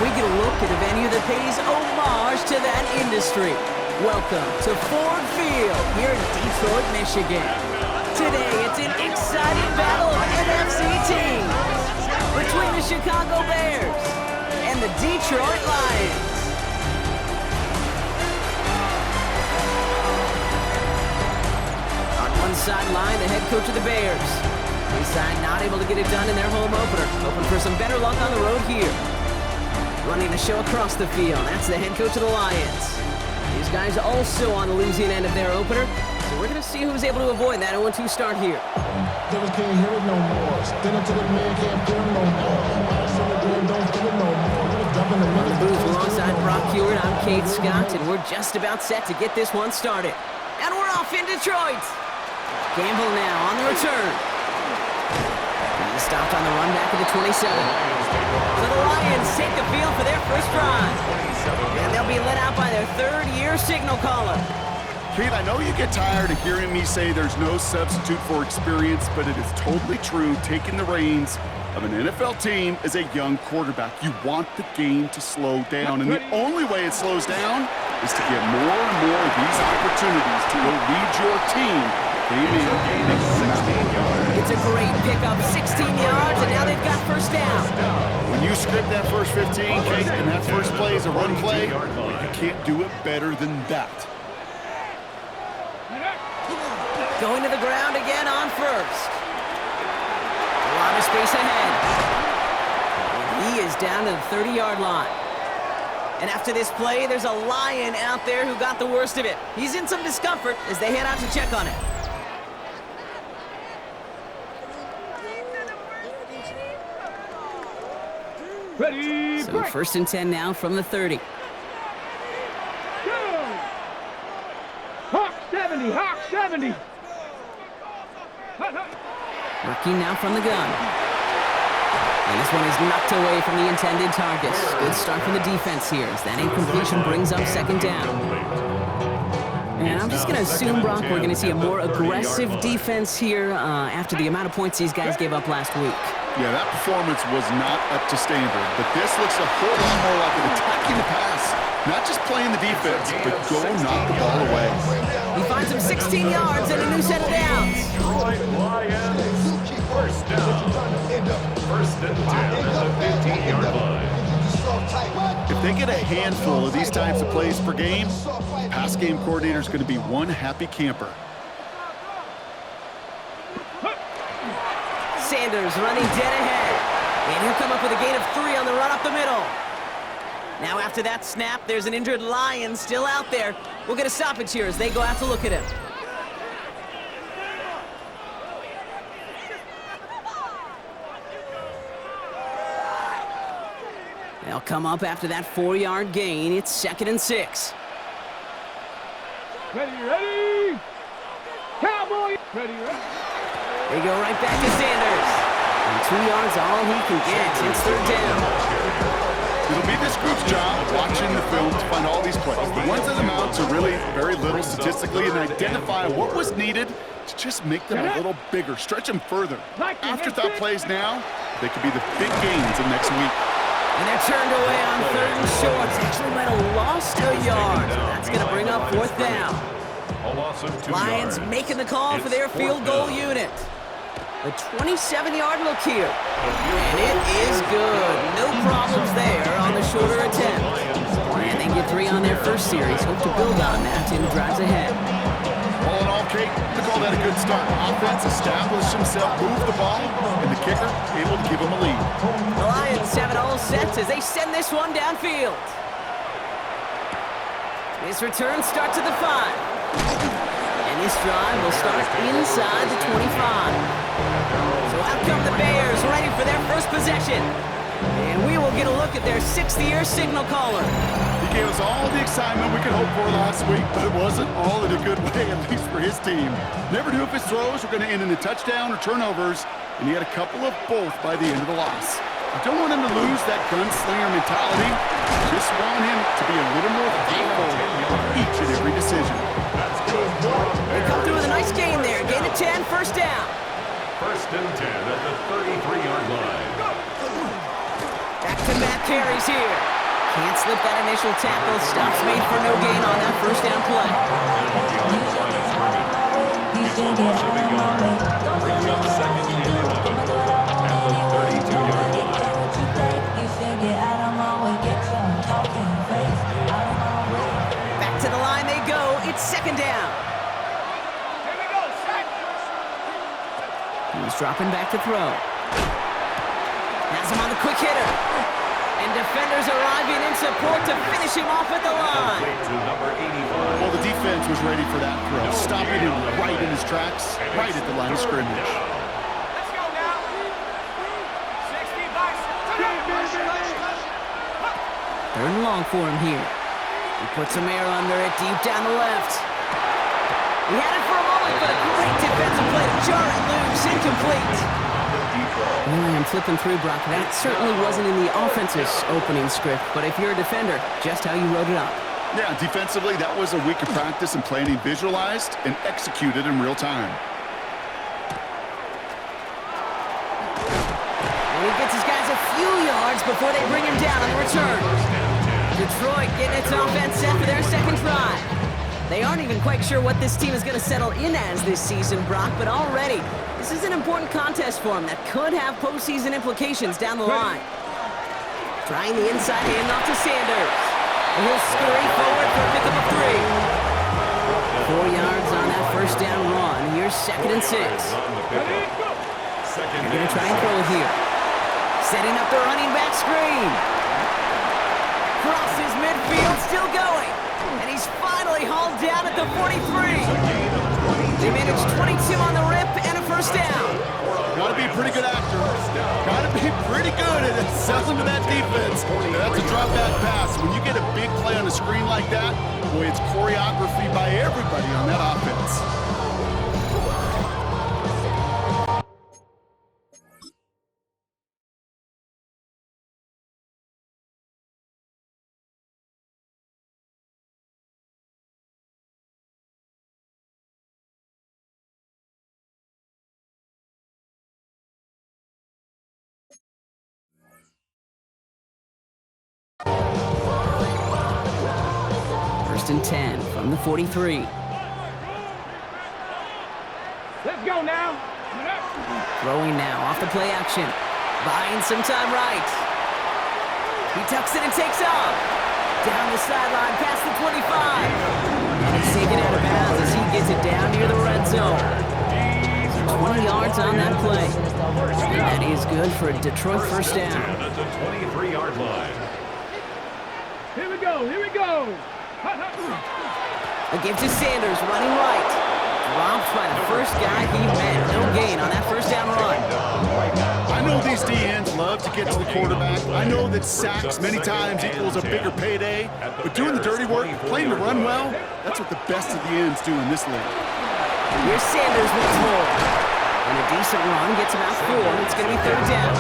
we get a look at a venue that pays homage to that industry. Welcome to Ford Field here in Detroit, Michigan. Today, it's an exciting battle of NFC teams between the Chicago Bears and the Detroit Lions. On one sideline, the head coach of the Bears. His side not able to get it done in their home opener. Hoping for some better luck on the road here. Running the show across the field, that's the head coach of the Lions. These guys also on the losing end of their opener. So we're going to see who's able to avoid that 0-2 start here. Devils can't hear it no more. Spin it to the man, can't feel it no more. Don't feel it no more. On the booth alongside Brock Hewitt, I'm Kate Scott, and we're just about set to get this one started. And we're off in Detroit. Gamble now on the return. He's stopped on the run back of the 27. So the Lions take the field for their first drive. And they'll be led out by their third-year signal caller. Pete, I know you get tired of hearing me say there's no substitute for experience, but it is totally true. Taking the reins of an NFL team is a young quarterback. You want the game to slow down, and the only way it slows down is to get more and more of these opportunities to go lead your team. It's a great pickup, 16 yards, and now they've got first down. When you script that first 15, Kate, and that first play is a run play, you can't do it better than that. Going to the ground again on first. A lot of space ahead. And he is down to the 30-yard line. And after this play, there's a Lion out there who got the worst of it. He's in some discomfort as they head out to check on it. Ready, So break. first and 10 now from the 30. Hawk 70, Hawk 70. Working now from the gun. And this one is knocked away from the intended targets. Good start from the defense here as that incompletion brings up second down. And I'm just going to assume, Brock, we're going to see a more aggressive defense here after the amount of points these guys gave up last week. Yeah, that performance was not up to standard, but this looks a whole lot more like an attacking the pass. Not just playing the defense, but go knock the ball away. He finds him 16 yards and a new set of downs. Lions, first down. First and 10 at the 15-yard line. If they get a handful of these types of plays per game, pass game coordinator is going to be one happy camper. Sanders running dead ahead. And he'll come up with a gain of 3 on the run up the middle. Now after that snap, there's an injured Lion still out there. We'll get a stoppage here as they go out to look at him. They'll come up after that 4-yard gain. It's second and 6. Ready. Cowboy. Ready. They go right back to Sanders. And 2 yards all he can get. It's third down. It'll be this group's job watching the film to find all these plays. The ones that amount to really very little statistically and identify what was needed to just make them a little bigger, stretch them further. Afterthought plays now, they could be the big gains of next week. And they're turned away on third and short. Actually might have lost a yard. So that's going to bring up fourth down. A loss of 2 Lions yards. making the call for their field goal unit. A 27-yard look here. And it is good. No problems there on the shorter attempt. And they get 3 on their first series. Hope to build on that in drives ahead. All in all, Kate, we call that a good start. Offense established himself, moved the ball, and the kicker able to give him a lead. The Lions have it all set as they send this one downfield. This return starts at the 5. And this drive will start inside the 25. So out come the Bears, ready for their first possession. And we will get a look at their 6th-year signal caller. He gave us all the excitement we could hope for last week, but it wasn't all in a good way, at least for his team. Never knew if his throws were going to end in a touchdown or turnovers, and he had a couple of both by the end of the loss. I don't want him to lose that gunslinger mentality. I just want him to be a little more faithful in each and every decision. They come through with a nice gain there. Gain of 10, first down. First and 10 at the 33-yard line. Back-to-back carries here. Can't slip that initial tackle. Stops made for no gain on that first down play. It's a loss of a yard. Brings up second and 11 at the 32-yard line. Back to the line they go. It's second down. Here we go, set. He's dropping back to throw. Has him on the quick hitter. And defenders arriving in support to finish him off at the line. To number 85. Well, the defense was ready for that throw, stopping him right in his tracks, right at the line of scrimmage. Let's go now. 60 bucks. Third and long for him here. He puts some air under it deep down the left. He had it for a moment, but a great defensive play to jar it loose. Incomplete. Well, I am flipping through, Brock. That certainly wasn't in the offense's opening script, but if you're a defender, just how you wrote it up. Yeah, defensively, that was a week of practice and planning visualized and executed in real time. And he gets his guys a few yards before they bring him down on the return. Detroit getting its offense set for their second drive. They aren't even quite sure what this team is going to settle in as this season, Brock, but already this is an important contest for them that could have postseason implications down the line. Trying the inside handoff to Sanders. And he'll scurry forward for a pickup of 3. 4 yards on that first down run. Here's second and 6. They're going to try and throw it here. Setting up the running back screen. Crosses midfield, still going. And he's finally hauled down at the 43. They managed 22 on the rip and a first down. Got to be a pretty good actor. Got to be pretty good at selling to that defense. That's a drop back pass. When you get a big play on a screen like that, boy, it's choreography by everybody on that offense. First and 10 from the 43. Let's go now. Throwing now off the play action. Buying some time right. He tucks it and takes off. Down the sideline past the 25. And he's taken out of bounds as he gets it down near the red zone. 20 yards on that play. And that is good for a Detroit first down. At the 23-yard line. Here we go, here we go. A give to Sanders, running right. Dropped by the first guy he met. No gain on that first down run. I know these DNs love to get to the quarterback. I know that sacks many times equals a bigger payday. But doing the dirty work, playing to run well, that's what the best of the ends do in this league. Here's Sanders once more. And a decent run gets him out 4. It's going to be third down.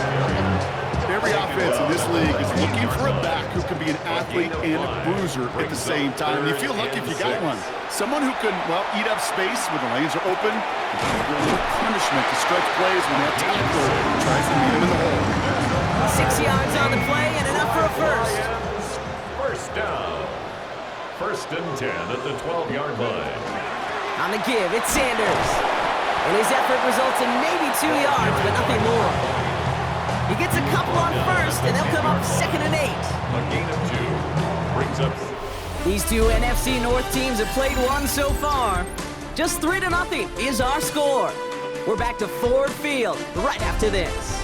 Every offense in this league is looking for a back who can be an athlete and a bruiser at the same time. And you feel lucky if you got one. Someone who can, well, eat up space when the lanes are open. A little punishment to stretch plays when that tackler tries to meet him in the hole. 6 yards on the play and enough for a first. First down. First and 10 at the 12-yard line. On the give, it's Sanders. And his effort results in maybe 2 yards, but nothing more. He gets a couple on first, and they'll come up second and 8. A gain of 2 brings up. These two NFC North teams have played one so far. Just 3-0 is our score. We're back to Ford Field right after this.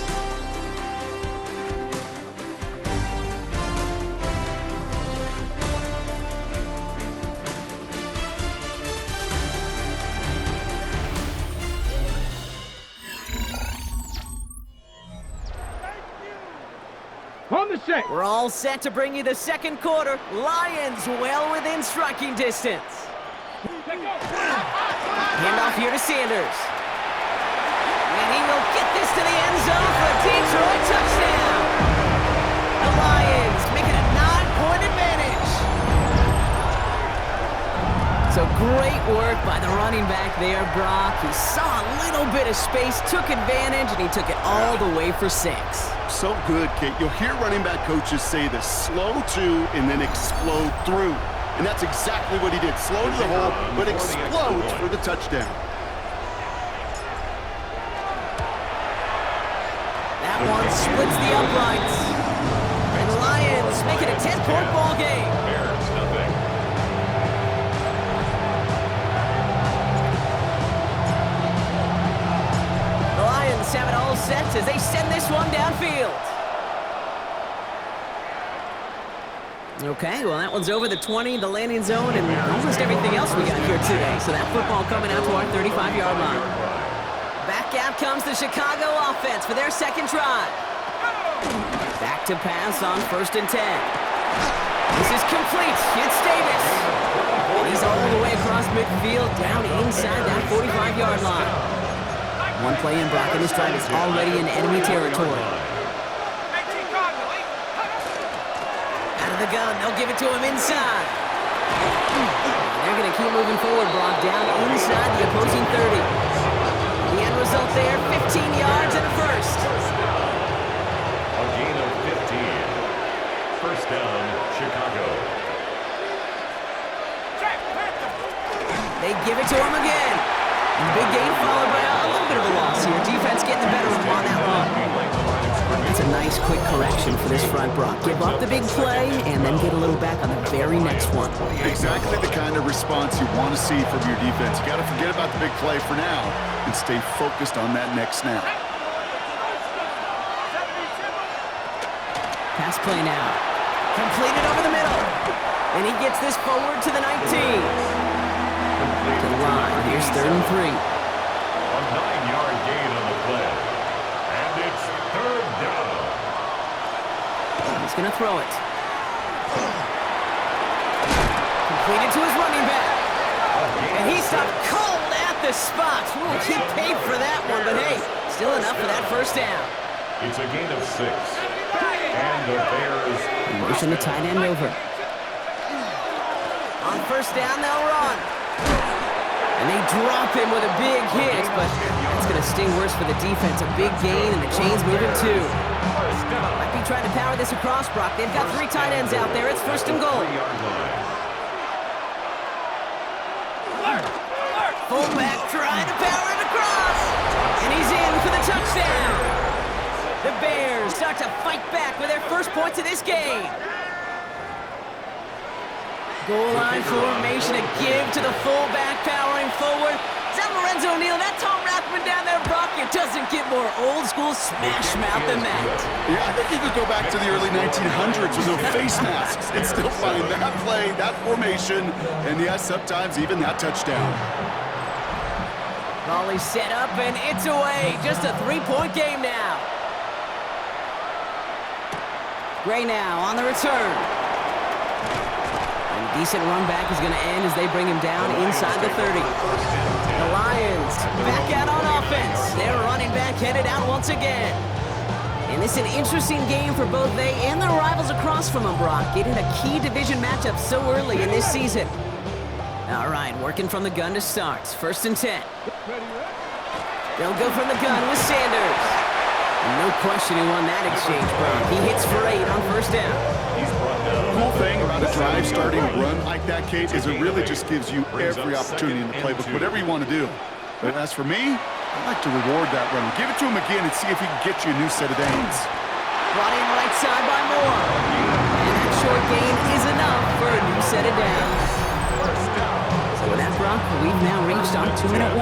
On the set. We're all set to bring you the second quarter. Lions well within striking distance. Handoff here to Sanders. And he will get this to the end zone for a Detroit touchdown. The Lions make it a 9-point advantage. So great work by the running back there, Brock. He saw a little bit of space, took advantage, and he took it all the way for 6. So good, Kate. You'll hear running back coaches say this: slow to and then explode through. And that's exactly what he did. Slow to the hole, but explodes for the touchdown. That one splits the uprights. And the Lions make it a 10-point ball game. Bears, nothing. The Lions have it all set as they send this one downfield. Okay, well, that one's over the 20, the landing zone, and almost everything else we got here today. So that football coming out to our 35-yard line. Back out comes the Chicago offense for their second drive. Back to pass on 1st and 10. This is complete. It's Davis. And he's all the way across midfield, down inside that 45-yard line. One play in, Brock, and this drive is already in enemy territory. Out of the gun, they'll give it to him inside. They're going to keep moving forward, Brock, down inside the opposing 30. The end result there, 15 yards and a first. A gain of 15. First down, Chicago. They give it to him again. Big gain followed by a little bit of a loss here. Defense getting the better of him on that one. That's a nice quick correction for this front, Brock. Give up the big play and then get a little back on the very next one. Exactly the kind of response you want to see from your defense. You got to forget about the big play for now and stay focused on that next snap. Pass play now. Completed over the middle. And he gets this forward to the 19. To the line. Here's 3rd and 3. A 9-yard gain on the play. And it's 3rd down. He's going to throw it. Completed to his running back. And he stopped cold at the spot. Ooh, he paid for that one, but hey, still enough for that first down. It's a gain of 6. And the Bears Motion the tight end over. On 1st down, they'll run. And they drop him with a big hit, but that's going to sting worse for the defense. A big gain, and the chain's moving too. Might be trying to power this across, Brock. They've got 3 tight ends out there. It's 1st and goal. Fullback trying to power it across. And he's in for the touchdown. The Bears start to fight back with their first points of this game. Goal line formation, a give to the fullback powering forward. Is that Lorenzo Neal? That Tom Rathman down there, Brock? It doesn't get more old school smash mouth than that. Yeah, I think you could go back to the early 1900s with no face masks and still find that play, that formation, and yes, sometimes even that touchdown. Volley set up, and it's away. Just a 3-point game now. Gray now on the return. And a decent run back is going to end as they bring him down inside the 30. The Lions back out on offense. Their running back headed out once again. And it's an interesting game for both they and their rivals across from them, Brock. Getting a key division matchup so early in this season. All right, working from the gun to start. 1st and 10. They'll go from the gun with Sanders. And no question who won that exchange, Brock. He hits for 8 on 1st down. The cool thing about a drive starting run like that, Kate, is it really just gives you every opportunity in the playbook, whatever you want to do. But as for me, I'd like to reward that run. Give it to him again and see if he can get you a new set of downs. Brought in right side by Moore. And that short gain is enough for a new set of downs. So with that, Brock, we've now reached our 2-minute warning.